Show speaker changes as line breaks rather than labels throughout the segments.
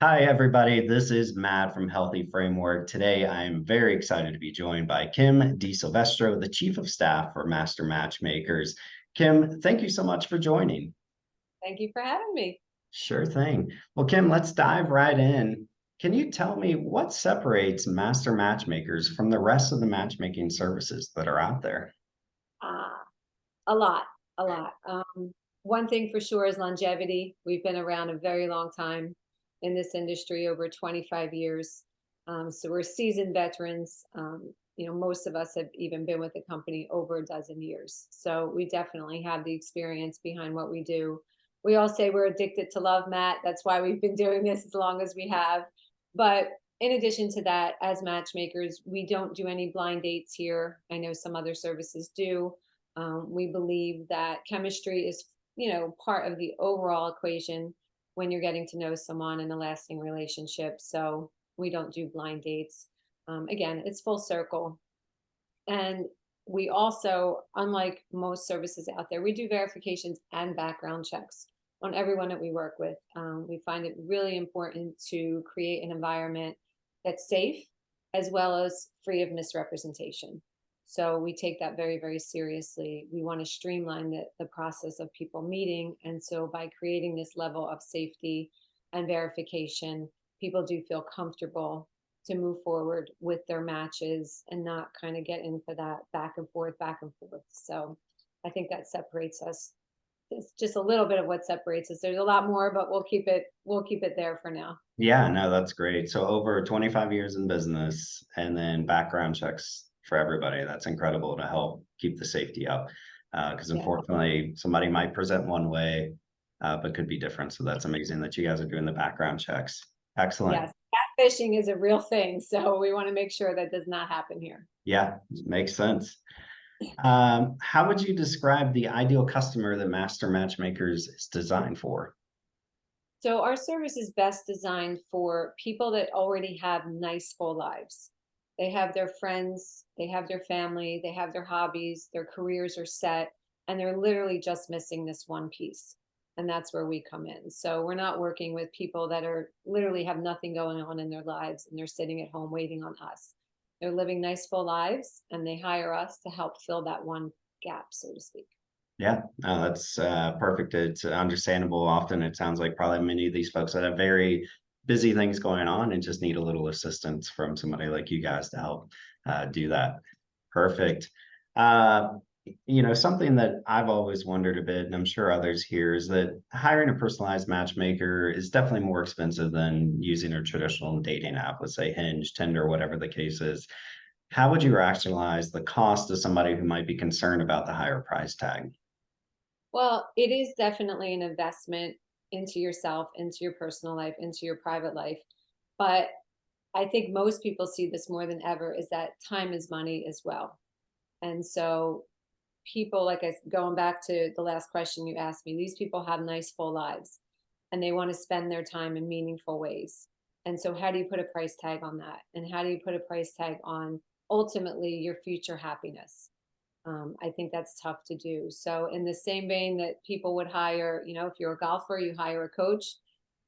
Hi, everybody. This is Matt from Healthy Framework. Today, I am very excited to be joined by Kim DiSilvestro, the Chief of Staff for Master Matchmakers. Kim, thank you so much for joining.
Thank you for having me.
Sure thing. Well, Kim, let's dive right in. Can you tell me what separates Master Matchmakers from the rest of the matchmaking services that are out there?
Uh, a lot, a lot. One thing for sure is longevity. We've been around a very long time in this industry, over 25 years. So we're seasoned veterans. Most of us have even been with the company over a dozen years. So we definitely have the experience behind what we do. We all say we're addicted to love, Matt. That's why we've been doing this as long as we have. But in addition to that, as matchmakers, we don't do any blind dates here. I know some other services do. We believe that chemistry is, part of the overall equation when you're getting to know someone in a lasting relationship. So we don't do blind dates. Again, it's full circle. And we also, unlike most services out there, we do verifications and background checks on everyone that we work with. We find it really important to create an environment that's safe as well as free of misrepresentation. So we take that very, very seriously. We want to streamline the process of people meeting. And so by creating this level of safety and verification, people do feel comfortable to move forward with their matches and not kind of get into that back and forth, back and forth. So I think that separates us. It's just a little bit of what separates us. There's a lot more, but we'll keep it there for now.
Yeah, no, that's great. So over 25 years in business and then background checks for everybody. That's incredible to help keep the safety up. Because
Yeah.
unfortunately, somebody might present one way, but could be different. So that's amazing that you guys are doing the background checks. Excellent.
Yes. Catfishing is a real thing. So we want to make sure that does not happen here.
Yeah, makes sense. How would you describe the ideal customer that Master Matchmakers is designed for?
So our service is best designed for people that already have nice full lives. They have their friends, they have their family, they have their hobbies, their careers are set, and they're literally just missing this one piece. And that's where we come in. So we're not working with people that are literally have nothing going on in their lives and they're sitting at home waiting on us. They're living nice full lives and they hire us to help fill that one gap, so to speak.
Yeah, no, that's perfect. It's understandable. Often it sounds like probably many of these folks that have very busy things going on and just need a little assistance from somebody like you guys to help do that. Perfect. Uh, something that I've always wondered a bit, and I'm sure others here, is that hiring a personalized matchmaker is definitely more expensive than using a traditional dating app, let's say Hinge, Tinder, whatever the case is. How would you rationalize the cost to somebody who might be concerned about the higher price tag?
Well, it is definitely an investment into yourself, into your personal life, into your private life. But I think most people see this more than ever is that time is money as well. And so people, like going back to the last question you asked me, these people have nice full lives and they want to spend their time in meaningful ways. And so how do you put a price tag on that? And how do you put a price tag on ultimately your future happiness? I think that's tough to do. So, in the same vein that people would hire, if you're a golfer, you hire a coach.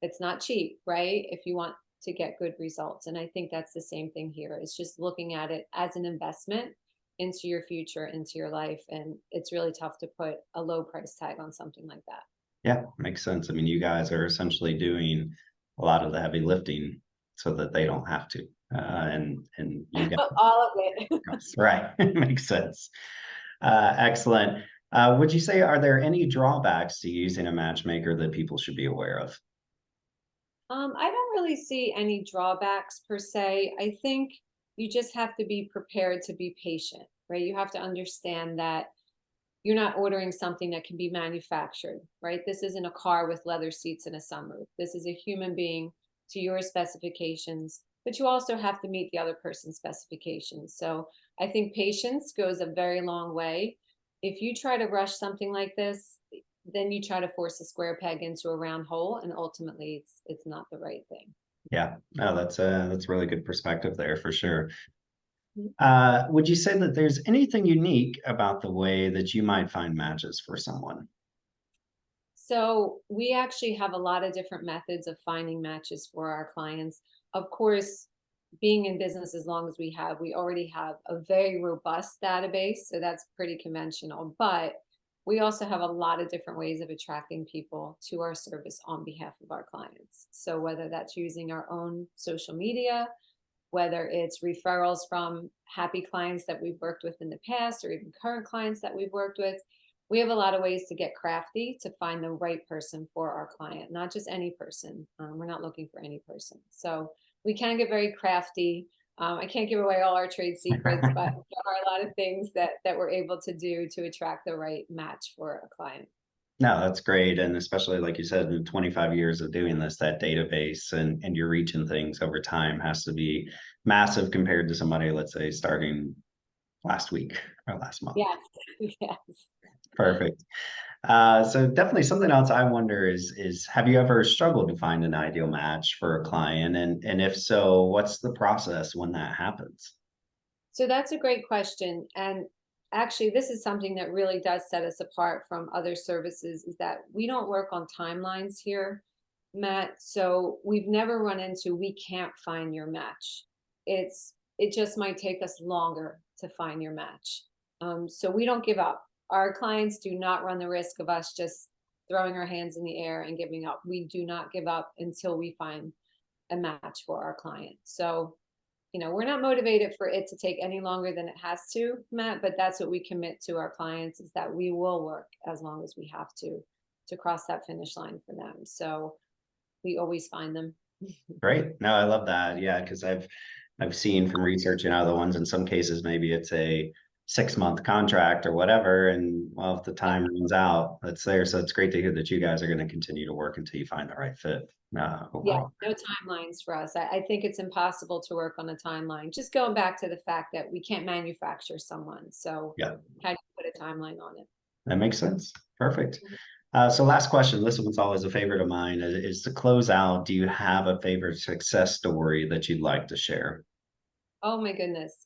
It's not cheap, right? If you want to get good results. And I think that's the same thing here. It's just looking at it as an investment into your future, into your life. And it's really tough to put a low price tag on something like that.
Yeah, makes sense. I mean, you guys are essentially doing a lot of the heavy lifting so that they don't have to. And you guys,
All of it.
right, makes sense. Excellent. Would you say, are there any drawbacks to using a matchmaker that people should be aware of?
I don't really see any drawbacks per se. I think you just have to be prepared to be patient, right? You have to understand that you're not ordering something that can be manufactured, right? This isn't a car with leather seats and a sunroof. This is a human being to your specifications, but you also have to meet the other person's specifications. So I think patience goes a very long way. If you try to rush something like this, then you try to force a square peg into a round hole, and ultimately it's not the right thing.
Yeah, no, that's really good perspective there for sure.
Mhm.
Would you say that there's anything unique about the way that you might find matches for someone?
So we actually have a lot of different methods of finding matches for our clients. Of course, being in business as long as we have, we already have a very robust database. So that's pretty conventional. But we also have a lot of different ways of attracting people to our service on behalf of our clients. So whether that's using our own social media, whether it's referrals from happy clients that we've worked with in the past or even current clients that we've worked with. We have a lot of ways to get crafty to find the right person for our client, not just any person. We're not looking for any person. So we can get very crafty. I can't give away all our trade secrets, but there are a lot of things that we're able to do to attract the right match for a client.
No, that's great. And especially like you said, in 25 years of doing this, that database and you're reaching things over time has to be massive compared to somebody, let's say, starting last week or last month.
Yes, yes.
Perfect. So definitely something else I wonder is have you ever struggled to find an ideal match for a client? And if so, what's the process when that happens?
So that's a great question. And actually, this is something that really does set us apart from other services is that we don't work on timelines here, Matt. So we've never run into we can't find your match. It just might take us longer to find your match. So we don't give up. Our clients do not run the risk of us just throwing our hands in the air and giving up. We do not give up until we find a match for our client. So we're not motivated for it to take any longer than it has to, Matt, but that's what we commit to our clients is that we will work as long as we have to cross that finish line for them. So we always find them.
Great. No, I love that. Yeah, because I've seen from researching other ones in some cases maybe it's a 6 month contract or whatever. And well, if the time runs out, that's there. So it's great to hear that you guys are going to continue to work until you find the right fit
Yes,
overall.
no timelines for us. I think it's impossible to work on a timeline. Just going back to the fact that we can't manufacture someone. So
Yeah,
how do you put a timeline on it?
that makes sense. Perfect. So last question, this one's always a favorite of mine is to close out. Do you have a favorite success story that you'd like to share?
Oh my goodness.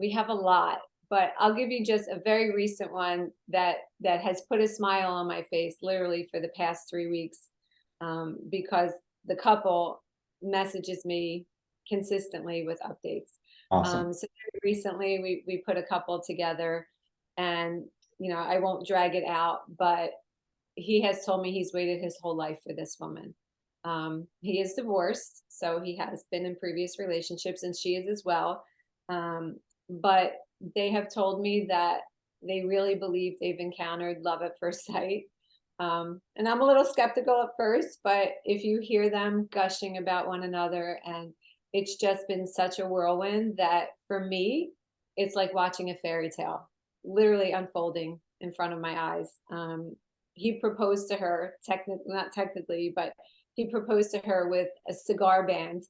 We have a lot, but I'll give you just a very recent one that has put a smile on my face literally for the past 3 weeks, because the couple messages me consistently with updates.
Awesome.
So very recently we put a couple together, and I won't drag it out, but he has told me he's waited his whole life for this woman. He is divorced, so he has been in previous relationships, and she is as well. Um, but they have told me that they really believe they've encountered love at first sight. And I'm a little skeptical at first, but if you hear them gushing about one another, and it's just been such a whirlwind that for me, it's like watching a fairy tale literally unfolding in front of my eyes. He proposed to her, not technically, but he proposed to her with a cigar band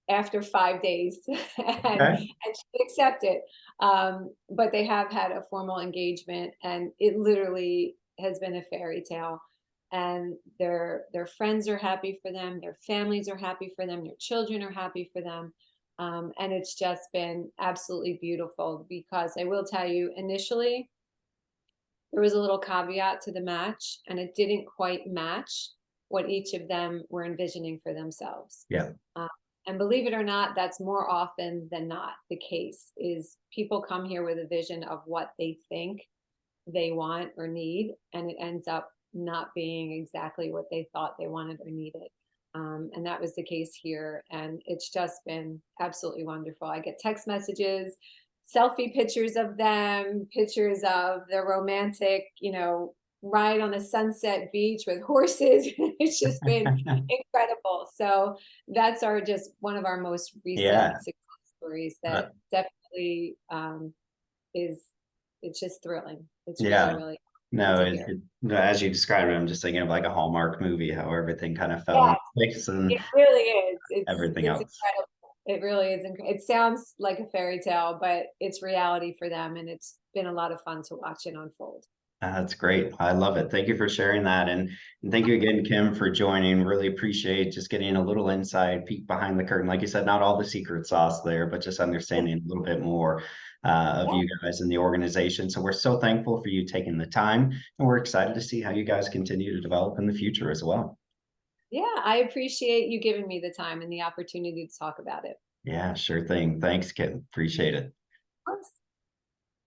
after 5 days, and
Okay.
she accepted. But they have had a formal engagement, and it literally has been a fairy tale. And their friends are happy for them, their families are happy for them, their children are happy for them. And it's just been absolutely beautiful because I will tell you, initially, there was a little caveat to the match, and it didn't quite match what each of them were envisioning for themselves.
Yeah.
Uh, and believe it or not, that's more often than not the case. Is people come here with a vision of what they think they want or need, and it ends up not being exactly what they thought they wanted or needed. And that was the case here. And it's just been absolutely wonderful. I get text messages, selfie pictures of them, pictures of their romantic, ride on a sunset beach with horses. It's just been incredible. So that's just one of our most recent
Yeah.
success stories
Uh,
that definitely is it's just thrilling. It's really,
yeah.
really fun
No,
to hear.
as you described it, I'm just thinking of like a Hallmark movie, how everything kind of fell in
Yes,
place and
it really is. It's
everything
it's
else.
incredible. It really is. It sounds like a fairy tale, but it's reality for them, and it's been a lot of fun to watch it unfold.
That's great. I love it. Thank you for sharing that. And thank you again, Kim, for joining. Really appreciate just getting a little inside peek behind the curtain. Like you said, not all the secret sauce there, but just understanding a little bit more of
Yeah,
you guys in the organization. So we're so thankful for you taking the time, and we're excited to see how you guys continue to develop in the future as well.
yeah, I appreciate you giving me the time and the opportunity to talk about it.
Yeah, sure thing. Thanks, Kim. Appreciate it.